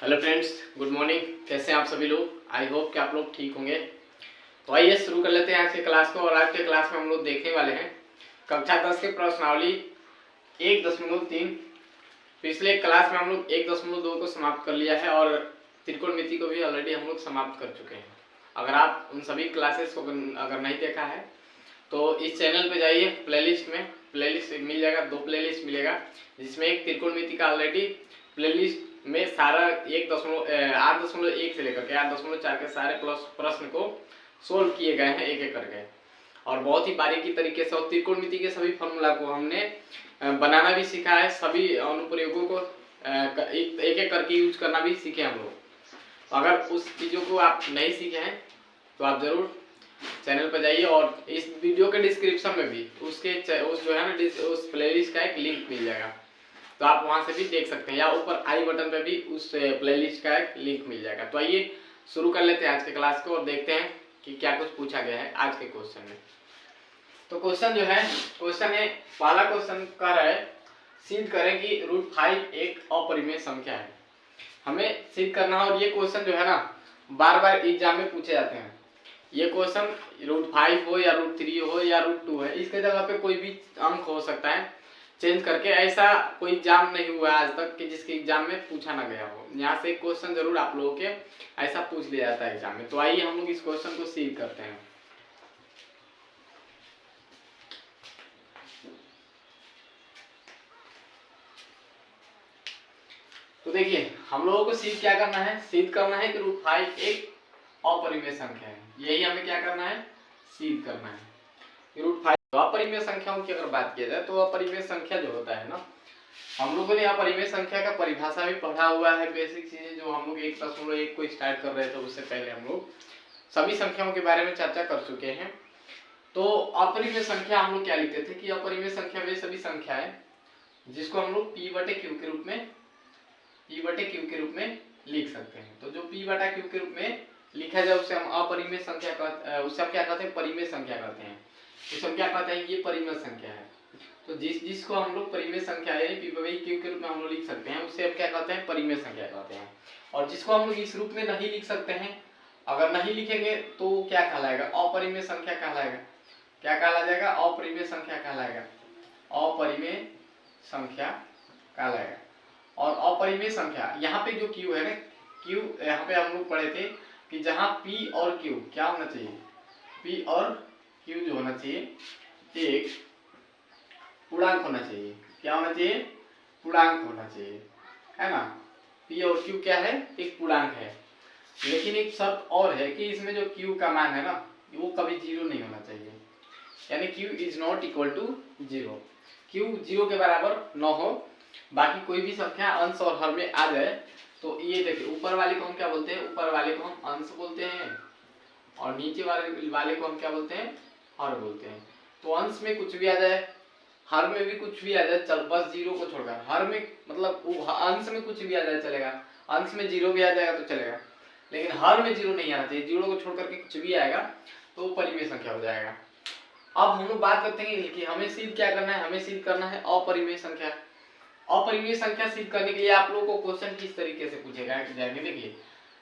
Hello friends, good morning. कैसे हैं आप सभी लोग? आई होप कि आप लोग ठीक होंगे। तो आइए शुरू कर लेते हैं आज के क्लास को। और आज के क्लास में हम लोग देखने वाले हैं कक्षा 10 के प्रश्नावली 1.3। पिछले क्लास में हम लोग 1.2 को समाप्त कर लिया है और त्रिकोणमिति को भी ऑलरेडी हम लोग समाप्त कर चुके हैं। अगर आप उन सभी क्लासेस को अगर नहीं देखा है तो इस चैनल पे जाइए, प्लेलिस्ट में प्लेलिस्ट मिल जाएगा, 2 प्लेलिस्ट मिलेगा, जिसमें एक त्रिकोणमिति का ऑलरेडी प्लेलिस्ट में सारा 8.1 से लेकर के 8.4 के सारे प्रश्न को सोल्व किए गए हैं एक एक करके, और बहुत ही बारीकी तरीके से। और त्रिकोणमिति के सभी फॉर्मूला को हमने बनाना भी सीखा है, सभी अनुप्रयोगों को एक एक करके यूज करना भी सीखे हम लोग। अगर उस चीज़ों को आप नहीं सीखे हैं तो आप जरूर चैनल पर जाइए, और इस वीडियो के डिस्क्रिप्शन में भी उस जो है ना उस प्लेलिस्ट का एक लिंक मिल जाएगा, तो आप वहां से भी देख सकते हैं, या ऊपर आई बटन पे भी उस प्लेलिस्ट का एक लिंक मिल जाएगा। तो आइए शुरू कर लेते हैं आज के क्लास को और देखते हैं कि क्या कुछ पूछा गया है आज के क्वेश्चन में। तो क्वेश्चन जो है, क्वेश्चन है, पहला क्वेश्चन कह रहा है सिद्ध करें कि √5 एक अपरिमेय संख्या है। हमें सिद्ध करना है, और ये क्वेश्चन जो है ना बार बार एग्जाम में पूछे जाते हैं। ये क्वेश्चन √5 हो या √3 हो या √2 है, इसके जगह पे कोई भी अंक हो सकता है चेंज करके। ऐसा कोई एग्जाम नहीं हुआ आज तक कि जिसके एग्जाम में पूछा ना गया हो। यहाँ से क्वेश्चन जरूर आप लोगों के ऐसा पूछ लिया जाता है एग्जाम में। तो आइए हम लोग इस क्वेश्चन को सीध करते हैं। तो देखिए, हम लोगों को सिद्ध क्या करना है, सिद्ध करना है कि √5 एक अपरिमेय संख्या है। यही हमें क्या करना है, सिद्ध करना है कि √5। अपरिमेय संख्याओं की अगर बात किया जाए तो अपरिमेय संख्या जो होता है ना, हम लोगों ने अपरिमेय संख्या का परिभाषा भी पढ़ा हुआ है, बेसिक चीजें जो हम लोग 1.1 को स्टार्ट कर रहे थे उससे पहले हम लोग सभी संख्याओं के बारे में चर्चा कर चुके हैं। तो अपरिमेय संख्या हम लोग क्या लिखते थे कि अपरिमेय संख्या वे सभी संख्या है जिसको हम लोग P/Q के रूप में लिख सकते हैं। तो जो P/Q के रूप में लिखा जाए उसे हम अपरिमेय संख्या उससे हम क्या कहते हैं, परिमेय संख्या कहते हैं। उसे हम क्या कहते हैं, ये परिमेय संख्या है। तो जिसको हम लोग परिमेय संख्या यानी P/Q के रूप में हम लोग लिख सकते हैं उसे हम क्या कहते हैं, परिमेय संख्या कहते हैं। और जिसको हम लोग इस रूप में नहीं लिख सकते हैं, अगर नहीं लिखेंगे तो क्या कहलाएगा, अपरिमेय संख्या कहलाएगा। क्या कहला जाएगा, अपरिमेय संख्या कहलाएगा, अपरिमेय संख्या कहलाएगा। और अपरिमेय संख्या यहाँ पे जो Q है ना, Q यहाँ पे हम लोग पढ़े थे कि जहाँ P और Q क्या होना चाहिए, P और Q जो होना चाहिए एक पूर्णांक होना चाहिए। क्या होना चाहिए, पूर्णांक होना चाहिए, है ना। P और Q क्या है, एक पूर्णांक है। लेकिन एक शर्त और है कि इसमें जो Q का मान है ना वो कभी 0 नहीं होना चाहिए, यानी Q is not equal to 0। Q 0 के बराबर न हो। बाकी कोई भी संख्या अंश और हर में आ जाए तो ये देखिए, ऊपर वाले को हम क्या बोलते हैं, ऊपर वाले को हम अंश बोलते हैं, और नीचे वाले को हम क्या बोलते हैं, हर बोलते हैं। तो अंश में कुछ भी आ जाए, हर में भी कुछ भी आ जाए, चल बस 0 को छोड़कर। हर में मतलब अंश में कुछ भी आ जाए चलेगा, अंश में 0 भी आ जाएगा तो चलेगा, लेकिन हर में 0 नहीं आना चाहिए। 0 को छोड़ करके कुछ भी आएगा तो परिमेय संख्या हो जाएगा। अब हम लोग बात करते हैं कि हमें सिद्ध क्या करना है, हमें सिद्ध करना है अपरिमेय संख्या। अपरिमेय संख्या सिद्ध करने के लिए आप लोगों को क्वेश्चन किस तरीके से पूछेगा जाएंगे, देखिए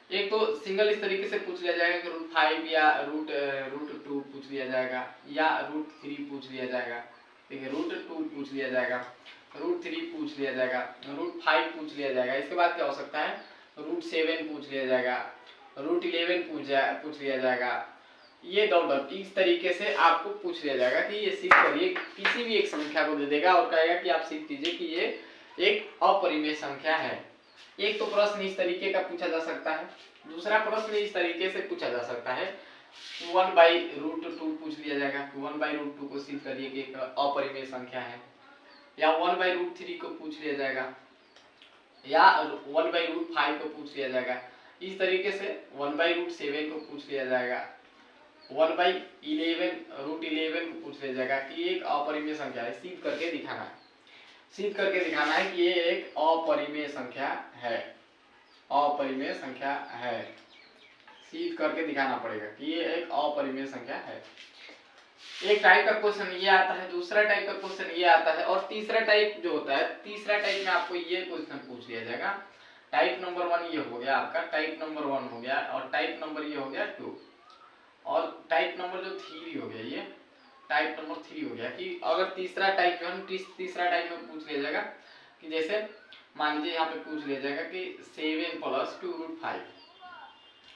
एक तो सिंगल इस तरीके से पूछ लिया जाएगा कि √5 या √2 पूछ लिया जाएगा, या √3 पूछ लिया जाएगा। देखिए √2 पूछ लिया जाएगा, √3 पूछ लिया जाएगा, √5 पूछ लिया जाएगा। इसके बाद क्या हो सकता है, √7 पूछ लिया जाएगा, √11 पूछ लिया जाएगा। ये डॉट इस तरीके से आपको पूछ लिया जाएगा कि ये सिद्ध करिए। किसी भी एक संख्या को दे देगा और कहेगा कि आप सिद्ध कीजिए कि ये एक अपरिमेय संख्या है। एक तो प्रश्न इस तरीके का पूछा जा सकता है, दूसरा प्रश्न इस तरीके से पूछा जा सकता है 1/√2 पूछ लिया जाएगा, 1/√2 को सिद्ध करिए कि एक अपरिमेय संख्या है, या 1/√3 को पूछ लिया जाएगा, या 1/√5 को पूछ लिया जाएगा। इस तरीके से 1/√7 को पूछ लिया जाएगा, 1/11 को पूछ लिया जाएगा कि एक अपरिमेय संख्या है। सिद्ध करके दिखाना है, सिद्ध करके दिखाना है कि ये एक अपरिमेय संख्या है, अपरिमेय संख्या है। सिद्ध करके दिखाना पड़ेगा कि ये एक अपरिमेय संख्या है। एक टाइप का क्वेश्चन ये आता है, दूसरा टाइप का क्वेश्चन ये आता है, और तीसरा टाइप जो होता है, तीसरा टाइप में आपको ये क्वेश्चन पूछ लिया जाएगा टाइप नंबर 1 ये हो गया आपका, टाइप नंबर 1 हो गया, और टाइप नंबर ये हो गया 2, और टाइप नंबर जो 3 हो गया, ये टाइप नंबर 3 हो गया। कि अगर तीसरा टाइप जो है तीसरा टाइप में पूछ लिया जाएगा कि जैसे मान लीजिए यहाँ पे पूछ लिया जाएगा कि 7 + 2√5,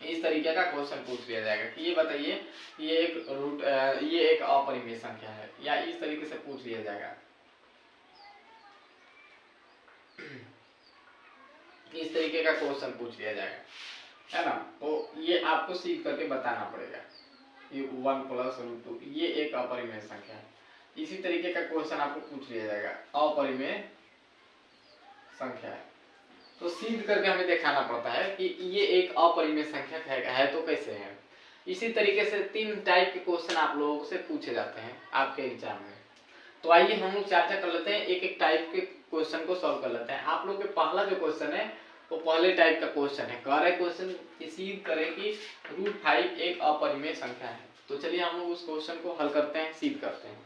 इस तरीके का क्वेश्चन पूछ लिया जाएगा कि ये बताइए ये एक अपरिमेय संख्या है, या इस तरीके से पूछ लिया जाएगा, इस तरीके का क्वेश्चन पूछ लिया जाएगा, है ना। तो ये आपको सीख करके बताना पड़ेगा, ये 1 + √2 ये एक अपरिमेय संख्या है। इसी तरीके का क्वेश्चन आपको पूछ लिया जाएगा, अपरिमेय संख्या है, तो सिद्ध करके हमें दिखाना पड़ता है कि ये एक अपरिमेय संख्या है तो कैसे है। इसी तरीके से 3 टाइप के क्वेश्चन आप लोगों से पूछे जाते हैं आपके एग्जाम में। तो आइए हम लोग चर्चा कर लेते हैं, एक एक टाइप के क्वेश्चन को सॉल्व कर लेते हैं। आप लोग के पहला जो क्वेश्चन है वो पहले टाइप का क्वेश्चन है, कह रहे क्वेश्चन सिद्ध करें कि √5 एक अपरिमेय संख्या है। तो चलिए हम लोग उस क्वेश्चन को हल करते हैं, सिद्ध करते हैं।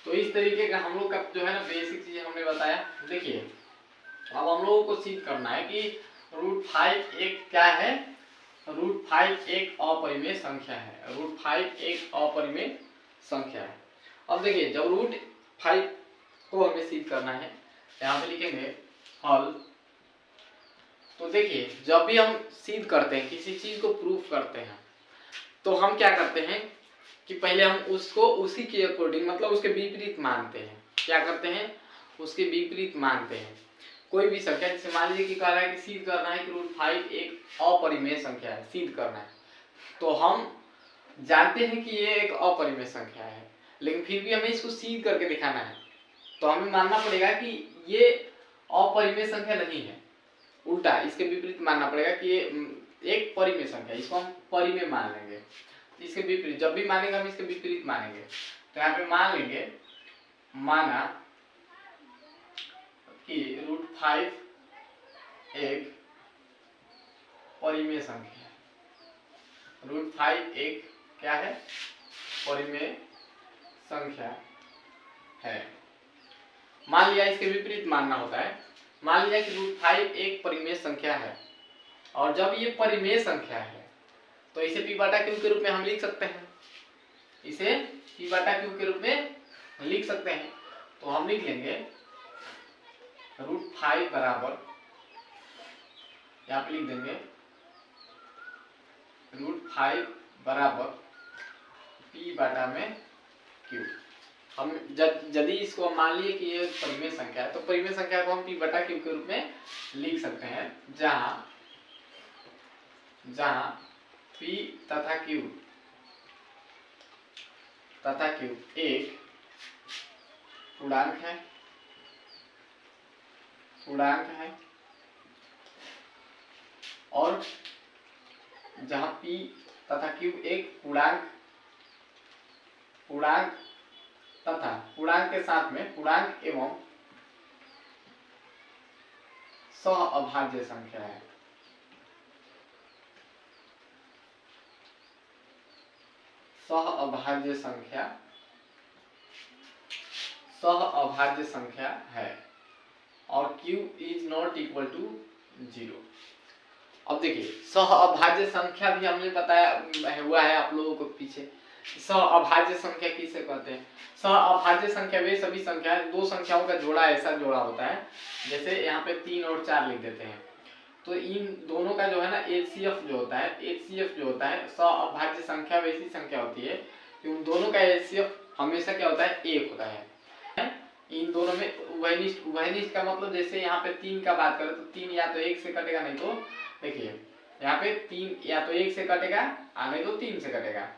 तो इस तरीके का हम लोग का जो है ना बेसिक चीज हमने बताया। देखिए अब हम लोगों को सिद्ध करना है कि √5 एक क्या है, √5 एक अपरिमेय संख्या है, √5 एक अपरिमेय संख्या है। अब देखिए जब √5 को हमें सिद्ध करना है, यहाँ पे लिखेंगे हल। तो देखिए जब भी हम सिद्ध करते हैं, किसी चीज को प्रूफ करते हैं, तो हम क्या करते हैं कि पहले हम उसको उसी के अकॉर्डिंग मतलब उसके विपरीत मानते हैं। क्या करते हैं, उसके विपरीत मानते हैं। कोई भी संख्या, जैसे मान लीजिए कि कह रहा है कि सिद्ध करना है कि √5 एक अपरिमेय संख्या है, सिद्ध करना है, तो हम जानते हैं कि ये एक अपरिमेय संख्या है, लेकिन फिर भी हमें इसको सिद्ध करके दिखाना है, तो हमें मानना पड़ेगा कि ये अपरिमेय संख्या नहीं है, उल्टा इसके विपरीत मानना पड़ेगा कि ये एक परिमेय संख्या, इसको हम परिमेय मान लेंगे। इसके विपरीत जब भी मानेंगे हम इसके विपरीत मानेंगे। तो यहाँ पे मान लेंगे, माना कि √5 एक परिमेय संख्या है, √5 एक क्या है, परिमेय संख्या है। मान लिया इसके विपरीत मानना होता है, मान लिया कि √5 एक परिमेय संख्या है, और जब ये परिमेय संख्या है तो इसे p/q के रूप में हम लिख सकते हैं, इसे p/q के रूप में लिख सकते हैं। तो हम लिख लेंगे √5 बराबर, यहाँ पे लिख देंगे √5 बराबर p/q। हम यदि इसको मान लिए कि ये परिमेय संख्या है, तो परिमेय संख्या को हम p/q के रूप में लिख सकते हैं, जहां p तथा q एक पूर्णांक है, और जहां p तथा q एक पूर्णांक तथा पूर्णांक के साथ में पूर्णांक एवं सहअभाज्य संख्या है। सहअभाज्य संख्या है, और q is not equal to 0। अब देखिए सहअभाज्य संख्या भी हमने बताया हुआ है आप लोगों को पीछे। सहअभाज्य संख्या किसे कहते हैं, सहअभाज्य संख्या वे सभी संख्या है, दो संख्याओं का जोड़ा ऐसा जोड़ा होता है, जैसे यहाँ पे 3 और 4 लिख देते हैं, तो इन दोनों का जो है ना HCF जो होता है, सहअभाज्य संख्या वैसी संख्या होती है कि उन दोनों का HCF हमेशा क्या होता है, 1 होता है। इन दोनों में उभयनिष्ठ का मतलब जैसे यहाँ पे 3 का बात करें तो 3 या तो 1 से कटेगा, नहीं तो देखिए यहाँ पे 3 या तो 1 से कटेगा, नहीं तो 3 से कटेगा।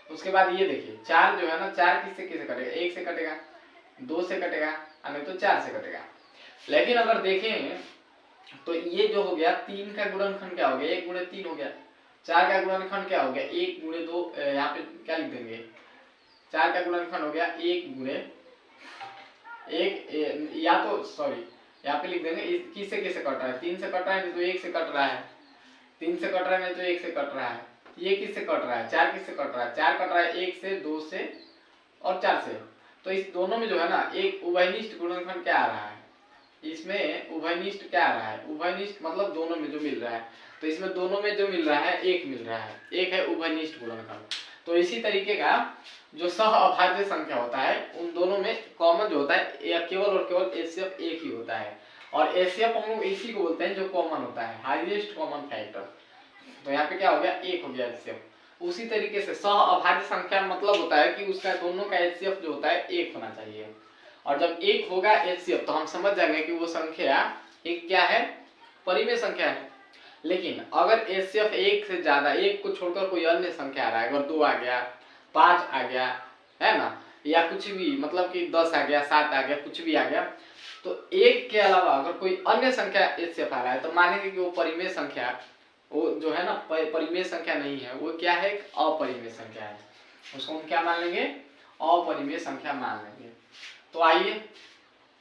उसके बाद ये देखिए 4 जो है ना, 4 किससे कटेगा, 1 से कटेगा, 2 से कटेगा, नहीं तो 4 से कटेगा। लेकिन अगर देखें तो ये जो हो गया 3 का गुणनखंड क्या हो गया, 1 × 3 हो गया। 4 का गुणनखंड क्या हो गया, 1 × 2, यहाँ पे क्या लिख देंगे, 4 का गुणनखंड हो गया 1 × 1, या तो सॉरी यहाँ पे लिख देंगे किससे कट रहा है, 3 से कट रहा है, नहीं तो 1 से कट रहा है, 3 से कट रहा है, नहीं तो 1 से कट रहा है। ये किससे कट रहा है, 4 किससे कट रहा है, 4 कट रहा है 1 से, 2 से और 4 से। तो इस दोनों में जो है ना एक उभयनिष्ठ गुणनखंड क्या आ रहा है, इसमें उभयनिष्ठ क्या आ रहा है, उभयनिष्ठ मतलब दोनों में जो मिल रहा है, तो इसमें दोनों में जो मिल रहा है एक मिल रहा है, एक है उभयनिष्ठ गुणनखंड। तो इसी तरीके का जो सह अभाज्य संख्या होता है उन दोनों में कॉमन जो होता है केवल और केवल एचसीएफ एक ही होता है, और एचसीएफ हम लोग इसी को बोलते हैं जो कॉमन होता है, हाईएस्ट कॉमन फैक्टर। तो यहाँ पे क्या हो गया, एक हो गया एचसीएफ। उसी तरीके से सह अभाज्य संख्या मतलब होता है कि उसका दोनों का एचसीएफ जो होता है एक होना चाहिए, और जब एक होगा एचसीएफ तो हम समझ जाएंगे कि वो संख्या एक क्या है, परिमेय संख्या है। लेकिन अगर एचसीएफ एक से ज्यादा, एक को छोड़कर कोई अन्य संख्या आ रहा है, अगर 2 आ गया, 5 आ गया, है ना, या कुछ भी, मतलब कि 10 आ गया, 7 आ गया, कुछ भी आ गया, तो एक के अलावा अगर कोई अन्य संख्या एचसीएफ आ रहा है तो मानेंगे कि वो परिमेय संख्या, वो जो है ना परिमेय संख्या नहीं है, वो क्या है, अपरिमेय संख्या है। उसको हम क्या मान लेंगे, अपरिमेय संख्या मान लेंगे। तो आइए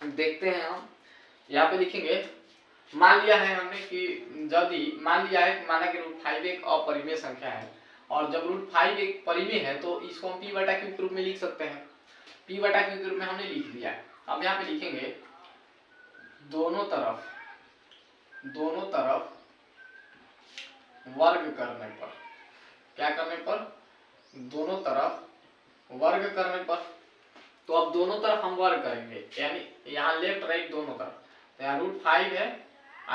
देखते हैं, हम यहाँ पे लिखेंगे, मान लिया है हमने कि यदि मान लिया है, माना कि √5 एक अपरिमेय संख्या है, और जब √5 एक परिमेय है तो इसको हम p/q के रूप में लिख सकते हैं। p/q के रूप में हमने लिख दिया। अब यहाँ पे लिखेंगे दोनों तरफ वर्ग करने पर, क्या करने पर, दोनों तरफ वर्ग करने पर। तो अब दोनों तरफ हम वर्ग करेंगे, यानी यहाँ लेफ्ट राइट दोनों तरफ, तो यहाँ √5 है,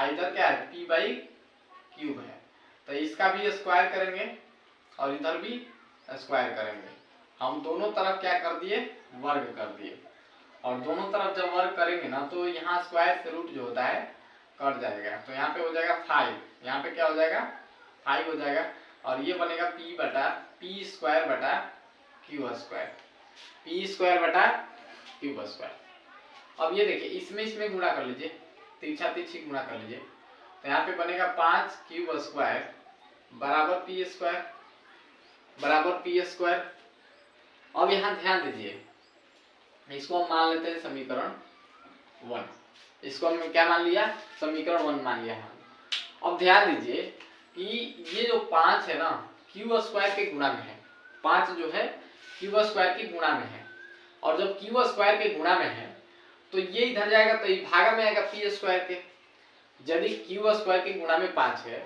इधर क्या है, p/3 है, तो इसका भी स्क्वायर करेंगे और इधर भी स्क्वायर करेंगे। हम दोनों तरफ क्या कर दिए, वर्ग कर दिए, और दोनों तरफ जब वर्ग करेंगे ना तो यहाँ स्क्वायर से रूट जो होता है कट जाएगा, तो यहाँ पे हो जाएगा 5, यहाँ पे क्या हो जाएगा 5 हो जाएगा, और ये बनेगा p/p²/q²। अब ये देखिए इसमें गुणा कर लीजिए, तिरछा तिरछी गुणा कर लीजिए, तो यहाँ पे बनेगा 5q² बराबर p²। अब यहाँ ध्यान दीजिए, इसको हम मान लेते हैं समीकरण 1, इसको हमने क्या मान लिया, समीकरण 1 मान लिया है। अब ध्यान दीजिए कि ये जो 5 है ना q² के गुणा में है, 5 जो है q² के गुणा में है, और जब q² के गुणा में है तो ये इधर जाएगा तो ये भागा में आएगा p² के। यदि q² के गुणा में 5 है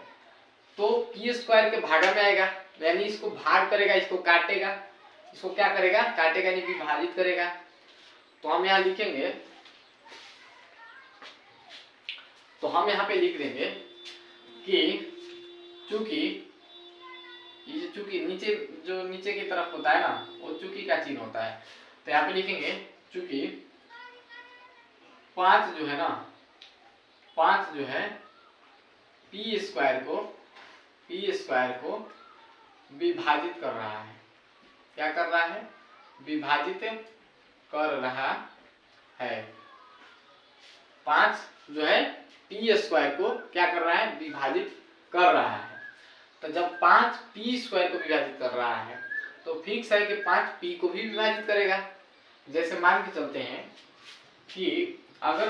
तो p² के भागा में आएगा, यानी इसको भाग करेगा, इसको काटेगा, इसको क्या करेगा, काटेगा यानी विभाजित करेगा। तो हम यहाँ लिखेंगे, तो हम यहाँ पे लिख देंगे कि चूंकि नीचे जो नीचे की तरफ होता है ना वो चूंकि का चिन्ह होता है, तो यहाँ पे लिखेंगे चूंकि 5 जो है ना, 5 जो है p² को विभाजित कर रहा है, क्या कर रहा है, विभाजित कर रहा है। 5 जो है p² को क्या कर रहा है, विभाजित कर रहा है। तो जब 5 p² को विभाजित कर रहा है तो फिक्स है कि 5 p को भी विभाजित करेगा। जैसे मान के चलते हैं कि अगर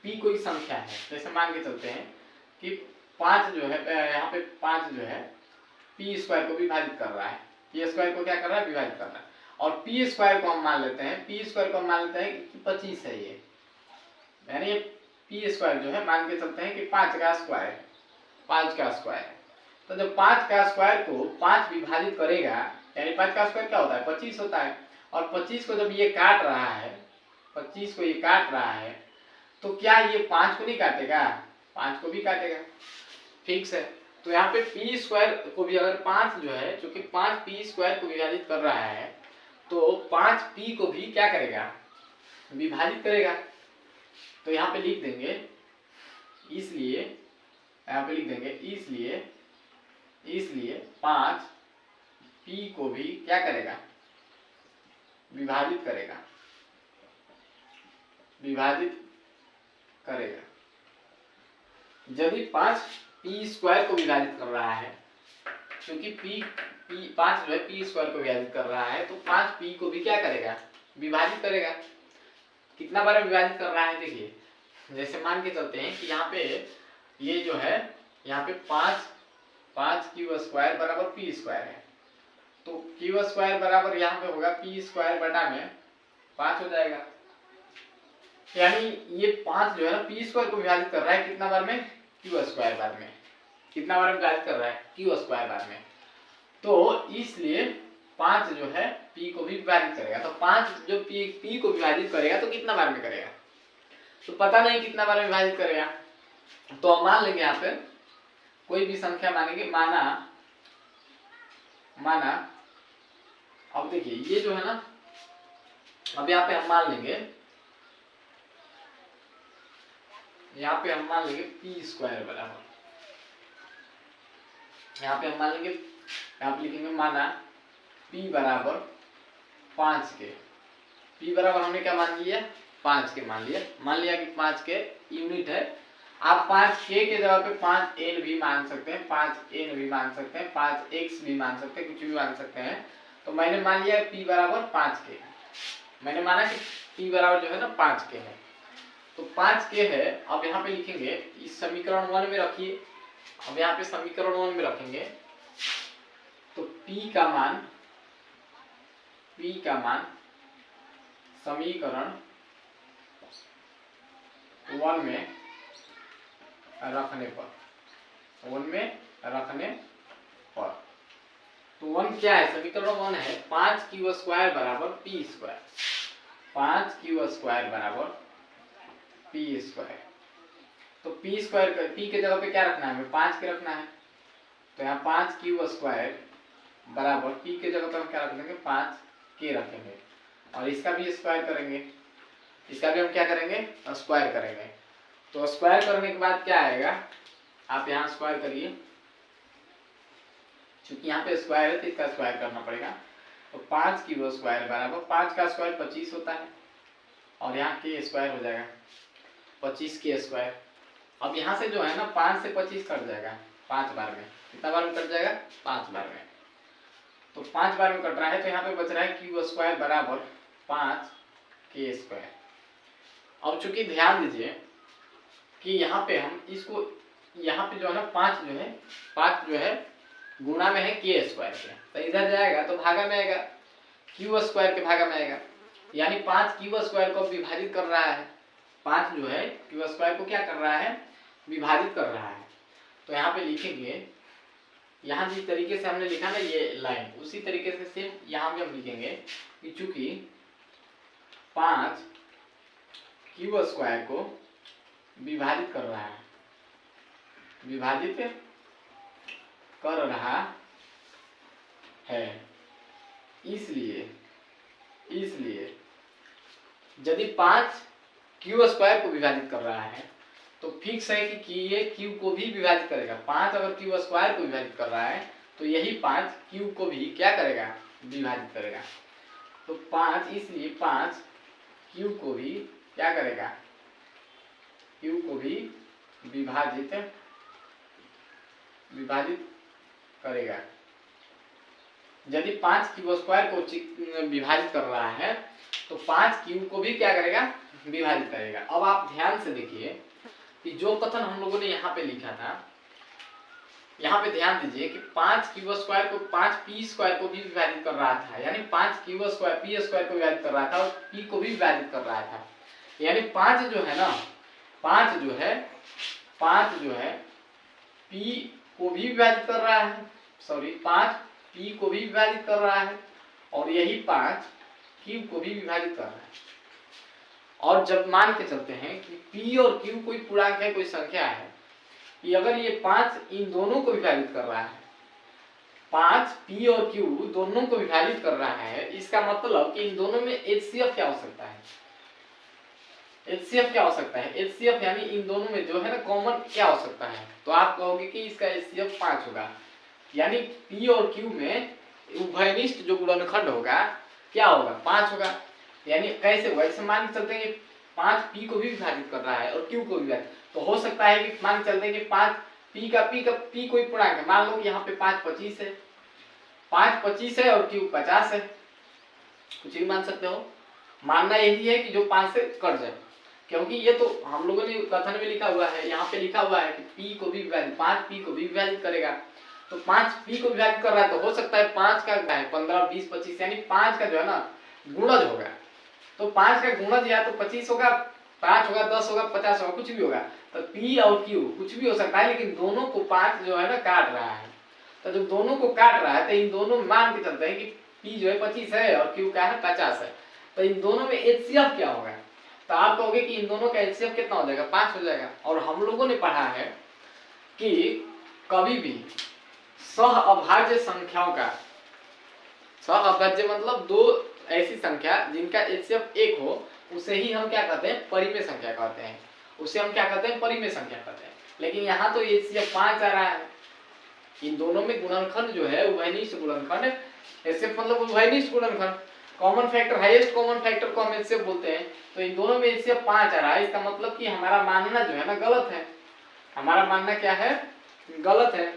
p कोई संख्या है, जैसे मान के चलते हैं कि 5 जो है, यहाँ पे 5 जो है p² को विभाजित कर रहा है, p² को क्या कर रहा है, विभाजित कर रहा है, और p² को हम मान लेते हैं, p² को हम मान लेते हैं कि 25 है ये, यानी p² जो है मान के चलते हैं कि 5 का स्क्वायर। तो जब 5 का स्क्वायर को 5 विभाजित करेगा, यानी 5 का स्क्वायर क्या होता है, 25 होता है, और 25 को जब ये काट रहा है, 25 को ये काट रहा है, तो क्या ये 5 को नहीं काटेगा, 5 को भी काटेगा, फिक्स है। तो यहाँ पे p² को भी अगर 5 जो है, चूंकि 5 p² को विभाजित कर रहा है तो 5 p को भी क्या करेगा, विभाजित करेगा। तो यहाँ पे लिख देंगे इसलिए, यहाँ पे लिख देंगे इसलिए 5 p को भी क्या करेगा, विभाजित करेगा। यदि 5 p² को विभाजित कर रहा है, क्योंकि p 5 जो है p² को विभाजित कर रहा है, तो 5 p को भी क्या करेगा, विभाजित करेगा। कितना बार विभाजित कर रहा है, देखिए जैसे मान के चलते हैं कि यहाँ पे ये जो है, यहाँ पे 5 q² बराबर p² है, तो q² बराबर यहाँ पे होगा p² बटा में 5 हो जाएगा। यानी ये 5 जो है ना पी स्क्वायर को विभाजित कर रहा है कितना बार में, क्यू स्क्वायर बार में। कितना बार में विभाजित कर रहा है, क्यू स्क्वायर बार में। तो इसलिए 5 जो है पी को भी विभाजित करेगा। तो 5 जो पी को विभाजित करेगा तो कितना बार में करेगा, तो पता नहीं कितना बार में विभाजित करेगा। तो हम मान लेंगे यहाँ पे कोई भी संख्या मानेंगे, माना अब देखिए ये जो है ना, अब यहाँ पे हम मान लेंगे, यहाँ पे हम मान लेंगे पी स्क्वायर बराबर, यहाँ पे हम मान लेंगे, यहाँ पे लिखेंगे माना p बराबर 5 के। p बराबर हमने क्या मान लिया, 5 के मान लिया कि 5 के यूनिट है। आप 5 के जगह पे 5 n भी मान सकते हैं, 5 n भी मान सकते हैं, 5 x भी मान सकते हैं, कुछ भी मान सकते हैं। तो मैंने मान लिया p बराबर 5 के, मैंने माना कि p बराबर जो है ना 5 के है। तो 5 के है। अब यहाँ पे लिखेंगे इस समीकरण 1 में रखिए, अब यहाँ पे समीकरण 1 में रखेंगे तो p का मान समीकरण 1 में रखने पर, तो 1 क्या है, समीकरण 1 है 5q स्क्वायर बराबर p स्क्वायर, 5q स्क्वायर बराबर p स्क्वायर। तो p स्क्वायर p के जगह पे क्या रखना है, हमें 5 के रखना है। तो यहाँ 5q स्क्वायर बराबर p के जगह पे हम क्या रख देंगे, 5 के रखेंगे और इसका भी स्क्वायर करेंगे, इसका भी हम क्या करेंगे, स्क्वायर करेंगे। तो स्क्वायर करने के बाद क्या आएगा, आप यहाँ स्क्वायर करिए, क्योंकि यहाँ पे स्क्वायर है तो इसका स्क्वायर करना पड़ेगा। तो 5q स्क्वायर बराबर 5 का स्क्वायर 25 होता है और यहाँ के स्क्वायर हो जाएगा 25 के स्क्वायर। अब यहाँ से जो है ना 5 से 25 कट जाएगा 5 बार में, कितना बार में कट जाएगा, 5 बार में। तो 5 बार में कट रहा है तो यहाँ पे बच रहा है q स्क्वायर बराबर 5 के स्क्वायर। अब चूंकि ध्यान दीजिए कि यहाँ पे हम इसको, यहाँ पे जो है ना 5 जो है गुणा में है के स्क्वायर के, तो इधर जाएगा तो भागा में आएगा, क्यू स्क्वायर के भागा में आएगा। यानी 5 क्यू स्क्वायर को विभाजित कर रहा है, 5 जो है क्यू स्क्वायर को क्या कर रहा है, विभाजित कर रहा है। तो यहाँ पे लिखेंगे, यहाँ जिस तरीके से हमने लिखा ना ये लाइन, उसी तरीके से सेम यहाँ भी हम लिखेंगे कि चूंकि 5 क्यू स्क्वायर को विभाजित कर रहा है, इसलिए यदि 5 क्यू स्क्वायर को विभाजित कर रहा है तो फिक्स है कि ये क्यू को भी विभाजित करेगा। 5 अगर क्यू स्क्वायर को विभाजित कर रहा है तो यही 5 क्यू को भी क्या करेगा, विभाजित करेगा। तो 5, इसलिए 5 क्यू को भी क्या करेगा, क्यू को भी विभाजित करेगा। यदि 5 क्यू स्क्वायर को विभाजित कर रहा है तो 5 क्यू को भी क्या करेगा, विभाजित करेगा। अब आप ध्यान से देखिए कि जो कथन हम लोगों ने यहाँ पे लिखा था, यहाँ पे ध्यान दीजिए कि 5 क्यू स्क्वायर को 5 पी स्क्वायर को भी विभाजित कर रहा था, यानी 5 क्यू स्क्वायर पी स्क्वायर को विभाजित कर रहा था और पी को भी विभाजित कर रहा था। यानी 5 जो है ना, 5 जो है पी को भी विभाजित कर रहा है, 5 पी को भी विभाजित कर रहा है और यही 5 क्यू को भी विभाजित कर रहा है। और जब मान के चलते हैं कि p और q कोई पूर्णांक है, कोई संख्या है, कि अगर ये 5 इन दोनों को विभाजित कर रहा है, 5 p और q दोनों को विभाजित कर रहा है, इसका मतलब कि इन दोनों में HCF क्या हो सकता है, HCF यानी इन दोनों में जो है ना कॉमन क्या हो सकता है। तो आप कहोगे कि इसका HCF 5 होगा, यानी p और q में उभयनिष्ठ जो गुणनखंड होगा क्या होगा, 5 होगा। यानी कैसे होगा, इसे मान के चलते हैं कि 5 p को भी विभाजित कर रहा है और q को भी विभाजित, तो हो सकता है कि मान के चलते हैं कि 5 p कोई पूर्णांक है, मान लो कि यहाँ पे 5 25 है और q 50 है, कुछ भी मान सकते हो। मानना यही है कि जो 5 से कट जाए, क्योंकि ये तो हम लोगों ने कथन में लिखा हुआ है, यहाँ पे लिखा हुआ है कि p को भी विभाजित, 5 p को भी विभाजित करेगा। तो 5 p को विभाजित कर रहा है तो हो सकता है 5 का 15 20 25, यानी 5 का जो है ना गुणज होगा, तो 5 का गुणज या तो 25 होगा, 5 होगा, 10 होगा, 50 होगा, कुछ भी होगा। तो P और Q कुछ भी हो सकता है, लेकिन दोनों को 5 जो है ना काट रहा है। तो जब दोनों को काट रहा है तो इन दोनों में मान के चलते हैं कि P जो है 25 है और Q का है 50 है। तो इन दोनों में HCF क्या होगा? तो आप कहोगे कि इन दोनों का HCF कितना हो जाएगा? 5 हो जाएगा। और हम लोगों ने पढ़ा है कि कभी भी सह अभाज्य संख्याओं का, सह अभाज्य मतलब दो ऐसी संख्या जिनका HCF 1 हो, उसे ही हम क्या कहते हैं? परिमेय संख्या कहते हैं। उसे हम क्या कहते हैं? परिमेय संख्या कहते हैं। लेकिन यहाँ तो HCF 5 आ रहा है। इन दोनों में गुणनखंड जो है उभयनिष्ठ गुणनखंड, HCF मतलब उभयनिष्ठ गुणनखंड, common factor, highest common factor को हम HCF बोलते हैं। तो इन दोनों में HCF 5 आ रहा है। इसका मतलब कि हमारा मानना जो है ना गलत है। हमारा मानना क्या है? गलत है।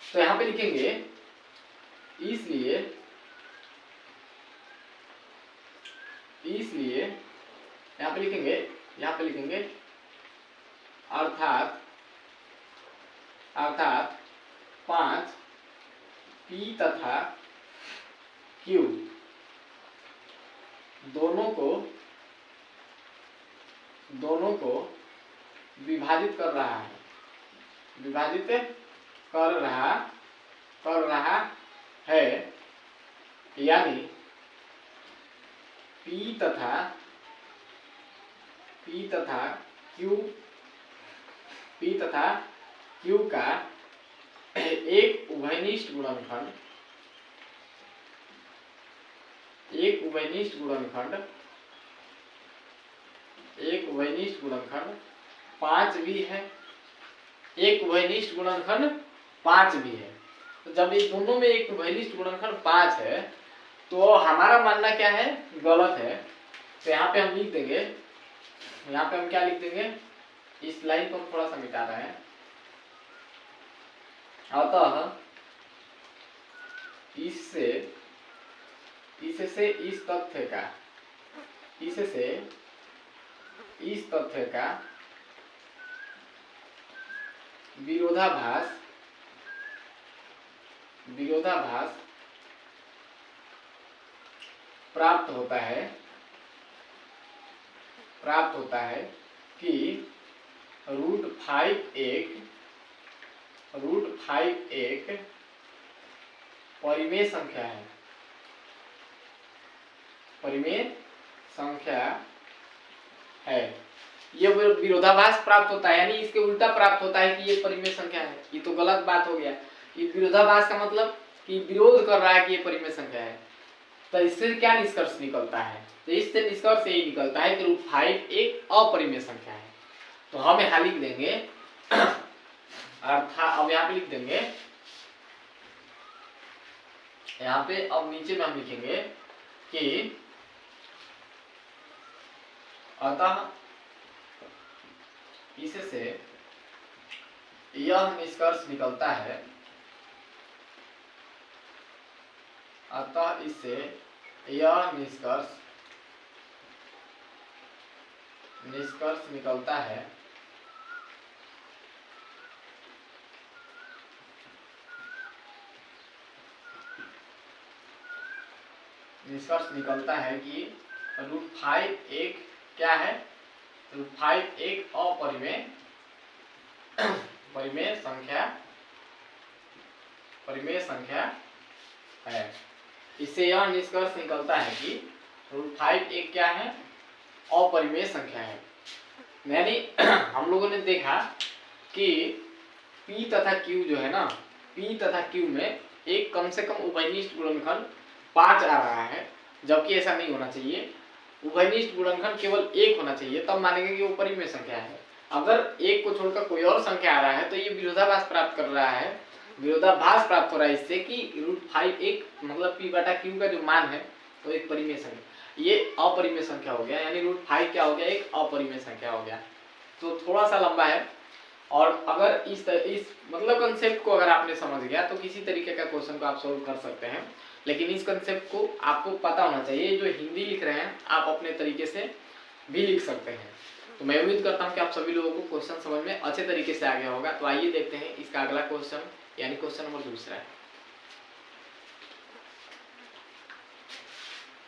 तो यहाँ पे लिखेंगे इसलिए यहाँ पे लिखेंगे अर्थात 5 P तथा Q दोनों को विभाजित कर रहा है, यानी P तथा Q का एक उभयनिष्ठ गुणनखंड 5 भी है। एक उभयनिष्ठ गुणनखंड 5 भी है। तो जब इस दोनों में एक उभयनिष्ठ गुणनखंड 5 है तो हमारा मानना क्या है? गलत है। तो यहाँ पे हम लिख देंगे, यहाँ पे हम क्या लिख देंगे? इस लाइन को हम थोड़ा सा मिटा रहे हैं। अतः इससे इस तथ्य का विरोधाभास प्राप्त होता है कि √5 एक परिमेय संख्या है। ये विरोधाभास प्राप्त होता है, यानी इसके उल्टा प्राप्त होता है कि ये परिमेय संख्या है। ये तो गलत बात हो गया। ये विरोधाभास का मतलब कि विरोध कर रहा है कि ये परिमेय संख्या है। तो इससे क्या निष्कर्ष निकलता है? तो इससे निष्कर्ष यही निकलता है कि √5 एक अपरिमेय संख्या है। तो हम यहाँ लिख देंगे अर्थात, अब यहाँ पे लिख देंगे, यहाँ पे अब नीचे में हम लिखेंगे कि अतः इससे यह निष्कर्ष निकलता है, अतः इससे यह निष्कर्ष निकलता है कि √5 एक क्या है? √5 एक अपरिमेय संख्या है। इससे यह निष्कर्ष निकलता है कि √5 एक क्या है? अपरिमेय संख्या है। यानी हम लोगों ने देखा कि P तथा Q जो है ना, P तथा Q में एक कम से कम उभयनिष्ठ गुणनखंड 5 आ रहा है, जबकि ऐसा नहीं होना चाहिए। उभयनिष्ठ गुणनखंड केवल 1 होना चाहिए, तब मानेंगे कि वो परिमेय संख्या है। अगर एक को छोड़कर कोई और संख्या आ रहा है तो ये विरोधाभास प्राप्त हो रहा है इससे कि √5 एक मतलब P बटा Q का जो मान है तो एक परिमेय संख्या, ये अपरिमेय संख्या हो गया। यानी √5 क्या हो गया? एक अपरिमेय संख्या हो गया। तो थोड़ा सा लंबा है, और अगर इस मतलब कंसेप्ट को अगर आपने समझ गया तो किसी तरीके का क्वेश्चन को आप सोल्व कर सकते हैं। लेकिन इस कंसेप्ट को आपको पता होना चाहिए। जो हिंदी लिख रहे हैं आप अपने तरीके से भी लिख सकते हैं। तो मैं उम्मीद करता हूं कि आप सभी लोगों को क्वेश्चन समझ में अच्छे तरीके से आ गया होगा। तो आइए देखते हैं इसका अगला क्वेश्चन, यानी क्वेश्चन नंबर 2।